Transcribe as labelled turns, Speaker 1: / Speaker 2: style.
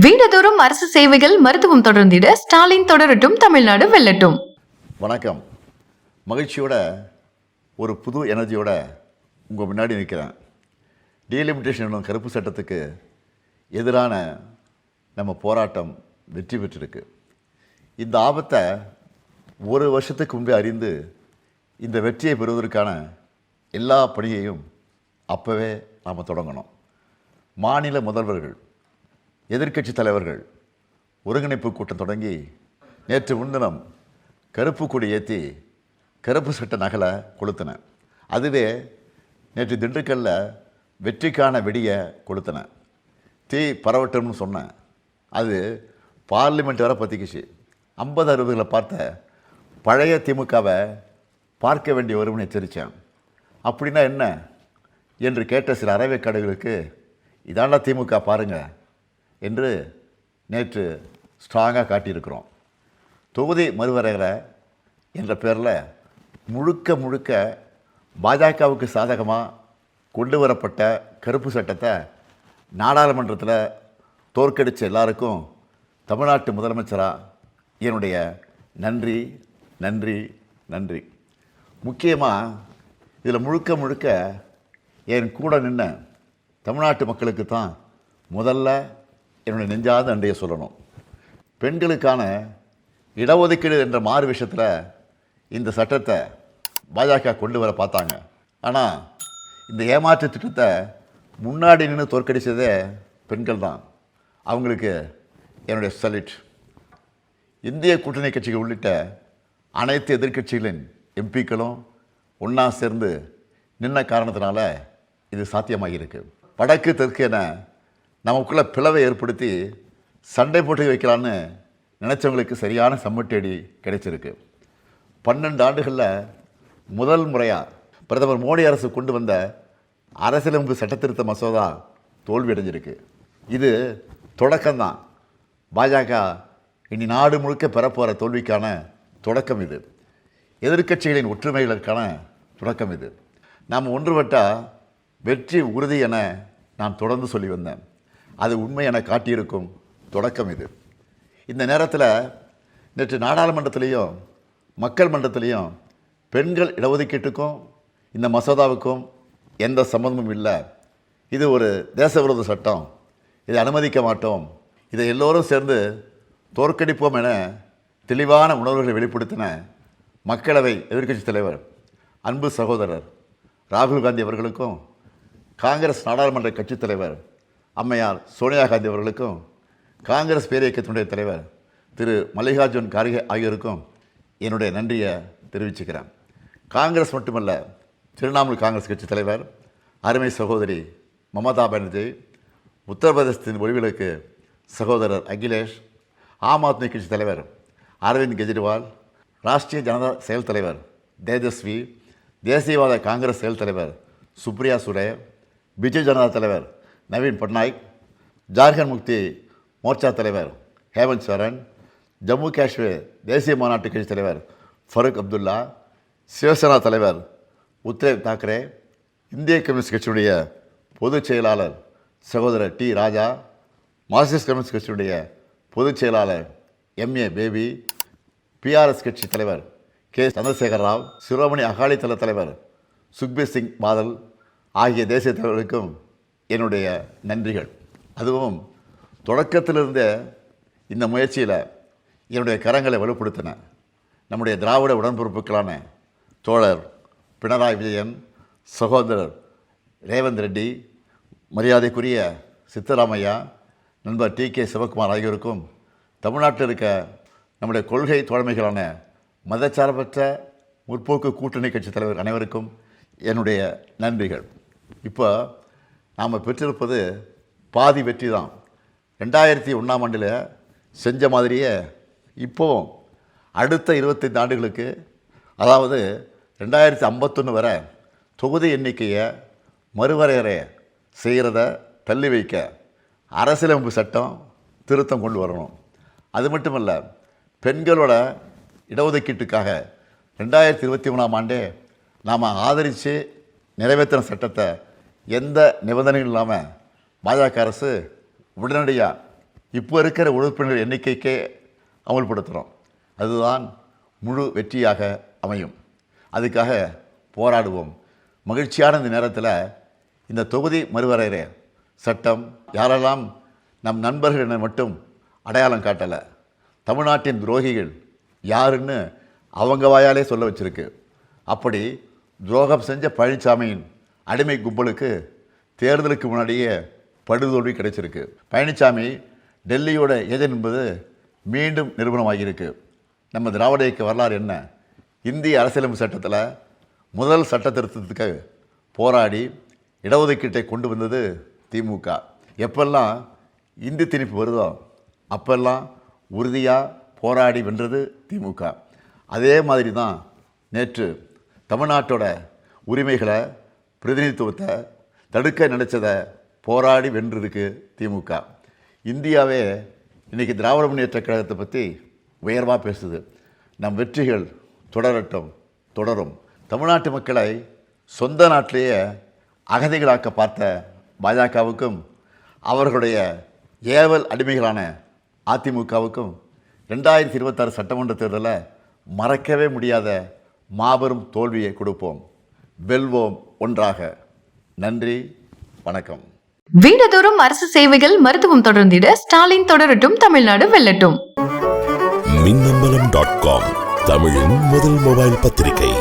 Speaker 1: வீடுதோறும் அரசு சேவைகள் மருத்துவம் தொடர்ந்திட ஸ்டாலின் தொடரட்டும், தமிழ்நாடு வெல்லட்டும்.
Speaker 2: வணக்கம். மகிழ்ச்சியோட ஒரு புது எனர்ஜியோட உங்கள் முன்னாடி நிற்கிறேன். டீலிமிட்டேஷன் என்னும் கருப்பு சட்டத்துக்கு எதிரான நம்ம போராட்டம் வெற்றி பெற்றிருக்கு. இந்த ஆபத்தை ஒரு வருஷத்துக்கு முன்பே அறிந்து இந்த வெற்றியை பெறுவதற்கான எல்லா பணியையும் அப்போவே நாம் தொடங்கணும். மாநில முதல்வர்கள், எதிர்க்கட்சி தலைவர்கள் ஒருங்கிணைப்பு கூட்டம் தொடங்கி நேற்று முன்தினம் கருப்பு கொடி ஏற்றி கருப்பு சட்ட நகலை கொளுத்தின. அதுவே நேற்று திண்டுக்கல்லில் வெற்றிக்கான வெடியை கொளுத்தின. தீ பரவட்டும்னு சொன்னேன். அது பார்லிமெண்ட் வரை பற்றிக்கிச்சு. 50-60களை பார்த்த பழைய திமுகவை பார்க்க வேண்டிய வரும்னு எச்சரித்தேன். அப்படின்னா என்ன என்று கேட்ட சில அறவைக்காடுகளுக்கு இதாண்டா திமுக பாருங்கள் என்று நேற்று ஸ்ட்ராங்காக காட்டியிருக்கிறோம். தொகுதி மறுவரையறை என்ற பேரில் முழுக்க பாஜகவுக்கு சாதகமாக கொண்டு வரப்பட்ட கருப்பு சட்டத்தை நாடாளுமன்றத்தில் தோற்கடித்த எல்லாருக்கும் தமிழ்நாட்டு முதலமைச்சராக என்னுடைய நன்றி நன்றி நன்றி. முக்கியமாக இதில் முழுக்க என் கூட நின்ன தமிழ்நாட்டு மக்களுக்கு தான் முதல்ல என்னுடைய நெஞ்சாத நன்றியை சொல்லணும். பெண்களுக்கான இடஒதுக்கீடு என்ற மாறு விஷயத்தில் இந்த சட்டத்தை பாஜக கொண்டு வர பார்த்தாங்க. ஆனால் இந்த ஏமாற்று திட்டத்தை முன்னாடி நின்று தோற்கடித்ததே பெண்கள் தான். அவங்களுக்கு என்னுடைய சல்யூட். இந்திய கூட்டணி கட்சிகள் உள்ளிட்ட அனைத்து எதிர்க்கட்சிகளின் எம்பிக்களும் ஒன்றா சேர்ந்து நின்ன காரணத்தினால இது சாத்தியமாகியிருக்கு. வடக்கு தெற்கு என நமக்குள்ளே பிளவை ஏற்படுத்தி சண்டை போட்டு வைக்கலான்னு நினச்சவங்களுக்கு சரியான சம்மட்டேடி கிடைச்சிருக்கு. 12 ஆண்டுகளில் முதல் முறையாக பிரதமர் மோடி அரசு கொண்டு வந்த அரசியலமைப்பு சட்டத்திருத்த மசோதா தோல்வி அடைஞ்சிருக்கு. இது தொடக்கம்தான். பாஜக இனி நாடு முழுக்க பெறப்போகிற தோல்விக்கான தொடக்கம் இது. எதிர்க்கட்சிகளின் ஒற்றுமைகளுக்கான தொடக்கம் இது. நாம் ஒன்றுபட்டால் வெற்றி உறுதி என நான் தொடர்ந்து சொல்லி வந்தேன். அது உண்மை என காட்டியிருக்கும் தொடக்கம் இது. இந்த நேரத்தில் நேற்று நாடாளுமன்றத்திலையும் மக்கள் மன்றத்திலையும் பெண்கள் இடஒதுக்கீட்டுக்கும் இந்த மசோதாவுக்கும் எந்த சம்மந்தமும் இல்லை. இது ஒரு தேசவிரோத சட்டம், இதை அனுமதிக்க மாட்டோம், இதை எல்லோரும் சேர்ந்து தோற்கடிப்போம் என தெளிவான உணர்வுகளை வெளிப்படுத்தின மக்களவை எதிர்க்கட்சி தலைவர் அன்பு சகோதரர் ராகுல் காந்தி அவர்களுக்கும், காங்கிரஸ் நாடாளுமன்ற கட்சித் தலைவர் அம்மையார் சோனியா காந்தி அவர்களுக்கும், காங்கிரஸ் பேரியக்கத்தினுடைய தலைவர் திரு மல்லிகார்ஜுன் கார்கே ஆகியோருக்கும் என்னுடைய நன்றியை தெரிவிச்சுக்கிறேன். காங்கிரஸ் மட்டுமல்ல, திரிணாமுல் காங்கிரஸ் கட்சி தலைவர் அருமை சகோதரி மமதா பானர்ஜி, உத்தரப்பிரதேசத்தின் ஒளிவிளக்கு சகோதரர் அகிலேஷ், ஆம் ஆத்மி கட்சி தலைவர் அரவிந்த் கெஜ்ரிவால், ராஷ்ட்ரிய ஜனதா செயல் தலைவர் தேஜஸ்வி, தேசியவாத காங்கிரஸ் செயல் தலைவர் சுப்ரியா சுரே, பிஜு ஜனதா தலைவர் நவீன் பட்நாயக், ஜார்க்கண்ட் முக்தி மோர்ச்சா தலைவர் ஹேமந்த் சோரன், ஜம்மு காஷ்மீர் தேசிய மாநாட்டு கட்சி தலைவர் ஃபருக் அப்துல்லா, சிவசேனா தலைவர் உத்தவ் தாக்கரே, இந்திய கம்யூனிஸ்ட் கட்சியுடைய பொதுச் செயலாளர் சகோதரர் டி ராஜா, மார்க்சிஸ்ட் கம்யூனிஸ்ட் கட்சியுடைய பொதுச் செயலாளர் எம்ஏ பேபி, பிஆர்எஸ் கட்சி தலைவர் கே சந்திரசேகர் ராவ், சிரோமணி அகாலிதள தலைவர் சுக்பீர் சிங் பாதல் ஆகிய தேசிய தலைவர்களுக்கும் என்னுடைய நன்றிகள். அதுவும் தொடக்கத்திலிருந்தே இந்த முயற்சியில் என்னுடைய கரங்களை வலுப்படுத்தின நம்முடைய திராவிட உடன்பிறப்புகளான தோழர் பினராயி விஜயன், சகோதரர் ரேவந்த் ரெட்டி, மரியாதைக்குரிய சித்தராமையா, நண்பர் டி.கே. சிவகுமார் ஆகியோருக்கும், தமிழ்நாட்டில் இருக்க நம்முடைய கொள்கை தோழமைகளான மதச்சார்பற்ற முற்போக்கு கூட்டணி கட்சி தலைவர் அனைவருக்கும் என்னுடைய நன்றிகள். இப்போ நாம் பெற்றிருப்பது பாதி வெற்றி தான். 2001ஆம் ஆண்டில் செஞ்ச மாதிரியே இப்போவும் அடுத்த 25 ஆண்டுகளுக்கு, அதாவது 2051 வரை தொகுதி எண்ணிக்கையை மறுவரையறை செய்கிறத தள்ளி வைக்க அரசியலமைப்பு சட்டம் திருத்தம் கொண்டு வரணும். அது மட்டுமல்ல, பெண்களோட இடஒதுக்கீட்டுக்காக 2023ஆம் ஆண்டே நாம் ஆதரித்து நிறைவேற்றின சட்டத்தை எந்த நிபந்தனையும் இல்லாமல் பாஜக அரசு உடனடியாக இப்போ இருக்கிற உறுப்பினர் எண்ணிக்கைக்கே அமல்படுத்துகிறோம். அதுதான் முழு வெற்றியாக அமையும். அதுக்காக போராடுவோம். மகிழ்ச்சியான இந்த நேரத்தில் இந்த தொகுதி மறுவரையறை சட்டம் யாரெல்லாம் நம் நண்பர்கள் என மட்டும் அடையாளம் காட்டலை, தமிழ்நாட்டின் துரோகிகள் யாருன்னு அவங்க வாயாலே சொல்ல வச்சுருக்கு. அப்படி துரோகம் செஞ்ச பழனிசாமியின் அடிமை கும்பலுக்கு தேர்தலுக்கு முன்னாடியே படுதோல்வி கிடைச்சிருக்கு. பழனிசாமி டெல்லியோட ஏஜென்ட் என்பது மீண்டும் நிரூபணமாகியிருக்கு. நம்ம திராவிட இயக்க வரலாறு என்ன? இந்திய அரசியலமைப்பு சட்டத்தில் முதல் சட்ட திருத்தத்துக்கு போராடி இடஒதுக்கீட்டை கொண்டு வந்தது திமுக. எப்பெல்லாம் இந்தி திணிப்பு வருதோ அப்பெல்லாம் உறுதியாக போராடி வென்றது திமுக. அதே மாதிரி தான் நேற்று தமிழ்நாட்டோட உரிமைகளை பிரதிநிதித்துவத்தை தடுக்க நினைச்சதை போராடி வென்றிருக்கு திமுக. இந்தியாவே இன்றைக்கி திராவிட முன்னேற்ற கழகத்தை பற்றி உயர்வாக பேசுது. நம் வெற்றிகள் தொடரட்டும், தொடரும். தமிழ்நாட்டு மக்களை சொந்த நாட்டிலேயே அகதிகளாக்க பார்த்த பாஜகவுக்கும் அவர்களுடைய ஏவல் அடிமைகளான அதிமுகவுக்கும் 2026 சட்டமன்ற தேர்தலில் மறக்கவே முடியாத மாபெரும் தோல்வியை கொடுப்போம். வெல்வோம் ஒன்றாக. நன்றி, வணக்கம்.
Speaker 1: வீடுதோறும் அரசு சேவைகள் மருத்துவம் தொடர்ந்திட ஸ்டாலின் தொடரட்டும், தமிழ்நாடு வெல்லட்டும்.
Speaker 3: மின்னம்பலம்.com தமிழின் முதல் மொபைல் பத்திரிகை.